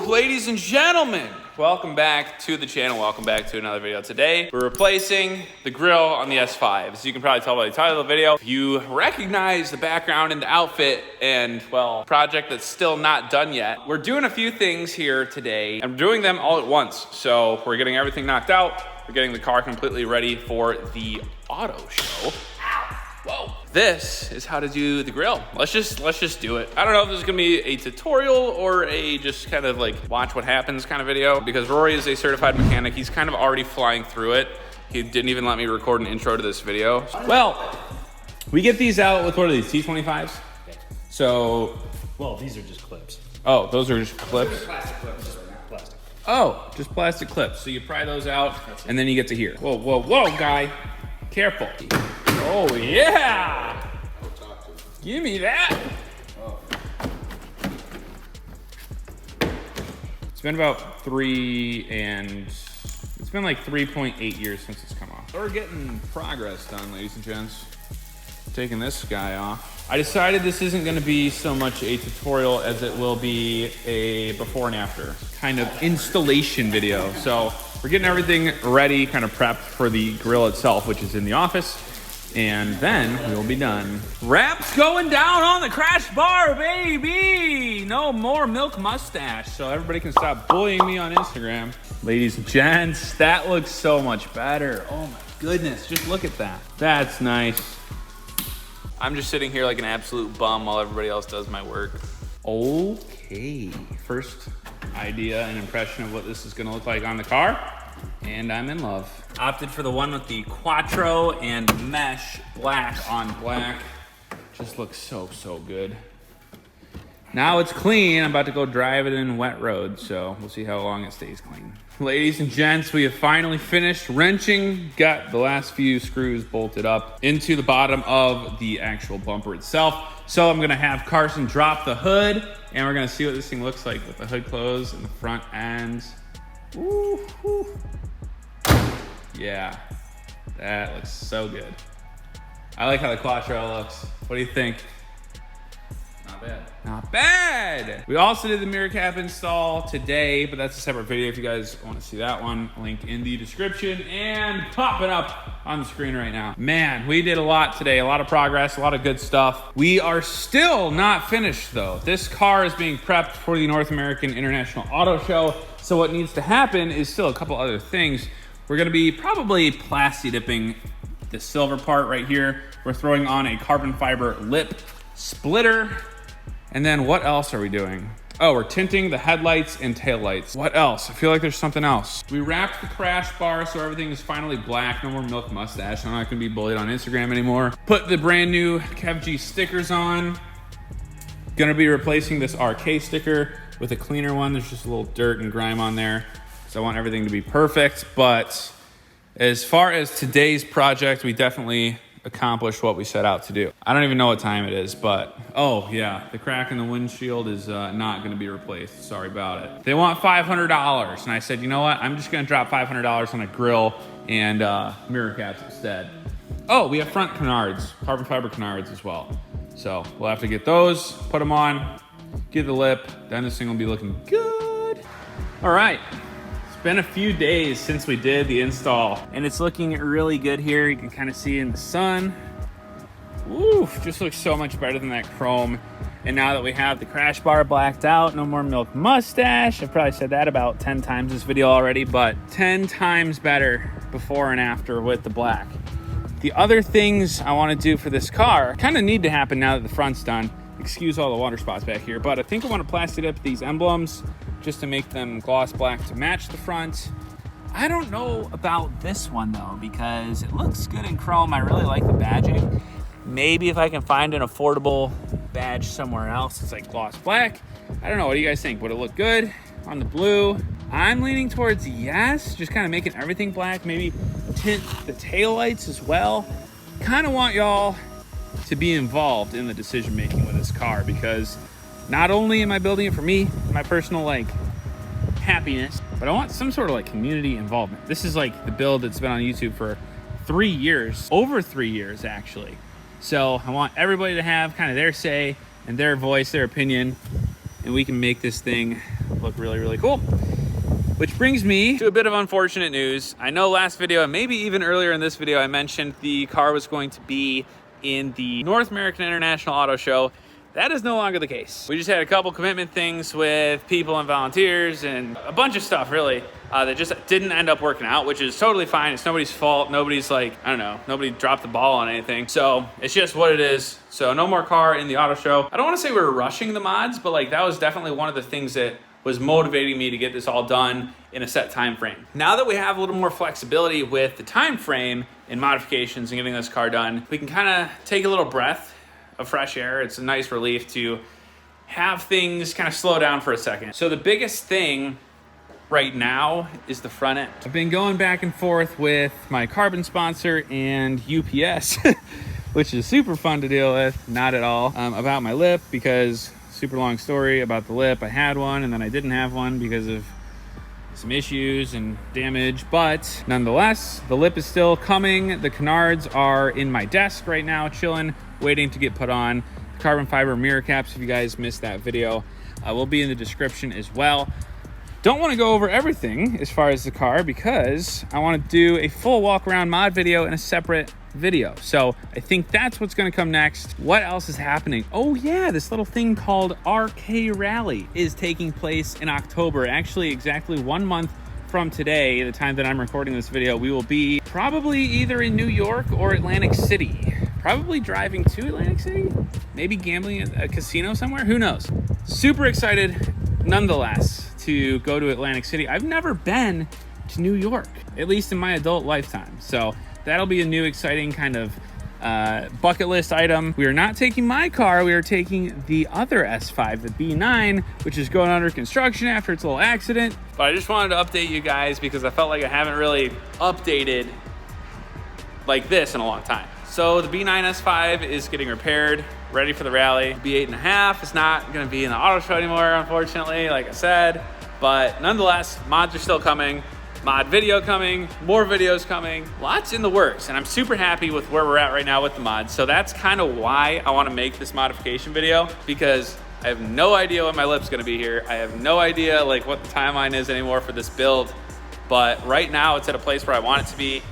Ladies and gentlemen, welcome back to the channel. Welcome back to another video. Today, we're replacing the grill on the S5. As you can probably tell by the title of the video, if you recognize the background and the outfit and, well, project that's still not done yet, we're doing a few things here today. I'm doing them all at once. So we're getting everything knocked out. We're getting the car completely ready for the auto show. Whoa. This is how to do the grill. Let's just do it. I don't know if this is gonna be a tutorial or a just kind of like watch what happens kind of video, because Rory is a certified mechanic. He's kind of already flying through it. He didn't even let me record an intro to this video. Well, we get these out with, what are these, T25s? So. Well, these are just clips. Oh, those are just clips? Those are plastic clips. Plastic. Oh, just plastic clips. So you pry those out and then you get to here. Whoa, whoa, whoa, guy. Careful. Oh, yeah. Give me that. It's been about it's been like 3.8 years since it's come off. We're getting progress done, ladies and gents. Taking this guy off. I decided this isn't gonna be so much a tutorial as it will be a before and after kind of installation video. So we're getting everything ready, kind of prepped for the grill itself, which is in the office. And then we'll be done. Wraps going down on the crash bar, baby! No more milk mustache, so everybody can stop bullying me on Instagram. Ladies and gents, that looks so much better. Oh my goodness, just look at that. That's nice. I'm just sitting here like an absolute bum while everybody else does my work. Okay, first idea and impression of what this is gonna look like on the car. And I'm in love. Opted for the one with the Quattro and mesh black on black. Just looks so good. Now it's clean. I'm about to go drive it in wet roads, so we'll see how long it stays clean. Ladies and gents, we have finally finished wrenching. Got the last few screws bolted up into the bottom of the actual bumper itself. So I'm gonna have Carson drop the hood and we're gonna see what this thing looks like with the hood closed and the front ends. Ooh, ooh. Yeah, that looks so good. I like how the Quattro looks. What do you think? Not bad. Not bad. We also did the mirror cap install today, but that's a separate video if you guys want to see that one. Link in the description and popping up on the screen right now. Man, we did a lot today, a lot of progress, a lot of good stuff. We are still not finished though. This car is being prepped for the North American International Auto Show. So what needs to happen is still a couple other things. We're gonna be probably plasti dipping the silver part right here. We're throwing on a carbon fiber lip splitter. And then what else are we doing? Oh, we're tinting the headlights and taillights. What else? I feel like there's something else. We wrapped the crash bar so everything is finally black. No more milk mustache. I'm not gonna be bullied on Instagram anymore. Put the brand new KevG stickers on. Gonna be replacing this RK sticker with a cleaner one. There's just a little dirt and grime on there. So I want everything to be perfect. But as far as today's project, we definitely accomplished what we set out to do. I don't even know what time it is, but oh yeah, the crack in the windshield is not gonna be replaced. Sorry about it. They want $500. And I said, you know what? I'm just gonna drop $500 on a grill and mirror caps instead. Oh, we have front canards, carbon fiber canards as well. So we'll have to get those, put them on, get the lip, then this thing will be looking good. All right, it's been a few days since we did the install and it's looking really good here. You can kind of see in the sun. Woo, just looks so much better than that chrome. And now that we have the crash bar blacked out, no more milk mustache. I've probably said that about 10 times this video already, but 10 times better before and after with the black. The other things I want to do for this car kind of need to happen now that the front's done. Excuse all the water spots back here, but I think I want to plasti dip these emblems just to make them gloss black to match the front. I don't know about this one though, because it looks good in chrome. I really like the badging. Maybe if I can find an affordable badge somewhere else, it's like gloss black. I don't know, what do you guys think? Would it look good on the blue? I'm leaning towards yes, just kind of making everything black. Maybe tint the taillights as well. Kind of want y'all to be involved in the decision making with this car, because not only am I building it for me, my personal like happiness, but I want some sort of like community involvement. This is like the build that's been on YouTube for 3 years, over 3 years actually. So I want everybody to have kind of their say and their voice, their opinion, and we can make this thing look really, really cool. Which brings me to a bit of unfortunate news. I know last video, and maybe even earlier in this video, I mentioned the car was going to be in the North American International Auto Show. That is no longer the case. We just had a couple commitment things with people and volunteers and a bunch of stuff really that just didn't end up working out, which is totally fine. It's nobody's fault. Nobody's like, I don't know, nobody dropped the ball on anything. So it's just what it is. So no more car in the auto show. I don't want to say we were rushing the mods, but like that was definitely one of the things that was motivating me to get this all done in a set time frame. Now that we have a little more flexibility with the time frame in modifications and getting this car done, we can kind of take a little breath of fresh air. It's a nice relief to have things kind of slow down for a second. So the biggest thing right now is the front end. I've been going back and forth with my carbon sponsor and UPS, which is super fun to deal with, not at all, about my lip, because super long story about the lip. I had one and then I didn't have one because of some issues and damage, but nonetheless, the lip is still coming. The canards are in my desk right now, chilling, waiting to get put on. The carbon fiber mirror caps, if you guys missed that video, will be in the description as well. Don't want to go over everything as far as the car because I want to do a full walk around mod video in a separate video. So I think that's what's going to come next. What else is happening? Oh yeah, this little thing called RK Rally is taking place in October. Actually, exactly 1 month from today, the time that I'm recording this video, we will be probably either in New York or Atlantic City. Probably driving to Atlantic City, maybe gambling at a casino somewhere, who knows. Super excited nonetheless to go to Atlantic City. I've never been to New York, at least in my adult lifetime. So that'll be a new exciting kind of bucket list item. We are not taking my car, we are taking the other S5, the B9, which is going under construction after its little accident. But I just wanted to update you guys because I felt like I haven't really updated like this in a long time. So the B9 S5 is getting repaired, ready for the rally. B8.5 is not gonna be in the auto show anymore, unfortunately, like I said. But nonetheless, mods are still coming. Mod video coming, more videos coming, lots in the works, and I'm super happy with where we're at right now with the mods. So that's kind of why I want to make this modification video, because I have no idea when my lip's going to be here. I have no idea like what the timeline is anymore for this build, but right now it's at a place where I want it to be.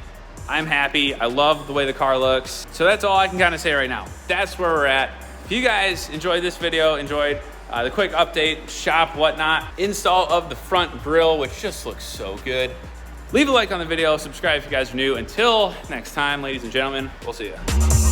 I'm happy. I love the way the car looks. So that's all I can kind of say right now. That's where we're at. If you guys enjoyed this video, enjoyed the quick update, shop, whatnot, install of the front grille, which just looks so good. Leave a like on the video, subscribe if you guys are new. Until next time, ladies and gentlemen, we'll see you.